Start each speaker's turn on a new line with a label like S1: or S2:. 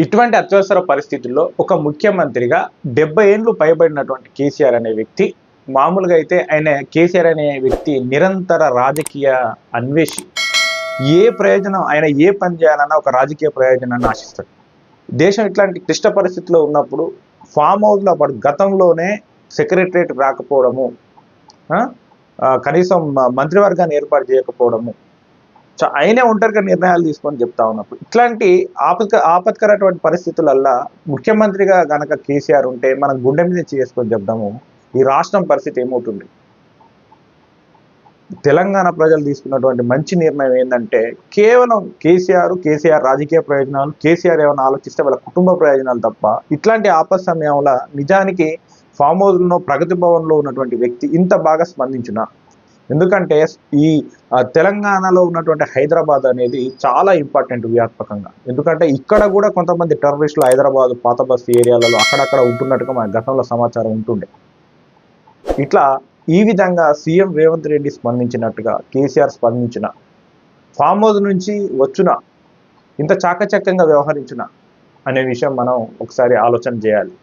S1: ఇటువంటి అత్యవసర పరిస్థితుల్లో ఒక ముఖ్యమంత్రిగా 70 ఏండ్లు పైబడినటువంటి కేసీఆర్ అనే వ్యక్తి మామూలుగా అయితే కేసీఆర్ అనే వ్యక్తి నిరంతర రాజకీయ అన్వేషి. ఏ ప్రయోజనం ఆయన ఏ పని చేయాలన్నా ఒక రాజకీయ ప్రయోజనాన్ని ఆశిస్తాడు. దేశం ఇట్లాంటి క్లిష్ట పరిస్థితిలో ఉన్నప్పుడు ఫామ్ హౌస్లో అప్పుడు గతంలోనే సెక్రటరేట్ రాకపోవడము, కనీసం మంత్రివర్గాన్ని ఏర్పాటు చేయకపోవడము, ఆయనే ఒంటరిగా నిర్ణయాలు తీసుకొని చెప్తా ఉన్నప్పుడు ఇట్లాంటి ఆపత్కరటువంటి పరిస్థితులల్లా ముఖ్యమంత్రిగా గనక కేసీఆర్ ఉంటే మనం గుండె మీద చేసుకొని చెప్దాము ఈ రాష్ట్రం పరిస్థితి ఏమవుతుంది. తెలంగాణ ప్రజలు తీసుకున్నటువంటి మంచి నిర్ణయం ఏంటంటే కేవలం కేసీఆర్ రాజకీయ ప్రయోజనాలు, కేసీఆర్ ఏమైనా ఆలోచిస్తే వాళ్ళ కుటుంబ ప్రయోజనాలు తప్ప ఇట్లాంటి ఆపత్ సమయంలో నిజానికి ఫామ్ హౌస్లో ప్రగతి భవన్లో ఉన్నటువంటి వ్యక్తి ఇంత బాగా స్పందించిన. ఎందుకంటే ఈ తెలంగాణలో ఉన్నటువంటి హైదరాబాద్ అనేది చాలా ఇంపార్టెంట్ వ్యూహాత్మకంగా. ఎందుకంటే ఇక్కడ కూడా కొంతమంది టెర్రరిస్టులు హైదరాబాద్ పాత బస్తీ ఏరియాలలో అక్కడక్కడ ఉంటున్నట్టుగా మన గతంలో సమాచారం ఉంటుండే. ఇట్లా ఈ విధంగా సీఎం రేవంత్ రెడ్డి స్పందించినట్టుగా కేసీఆర్ స్పందించిన, ఫామ్ హౌస్ నుంచి వచ్చిన, ఇంత చాకచక్యంగా వ్యవహరించిన అనే విషయం మనం ఒకసారి ఆలోచన చేయాలి.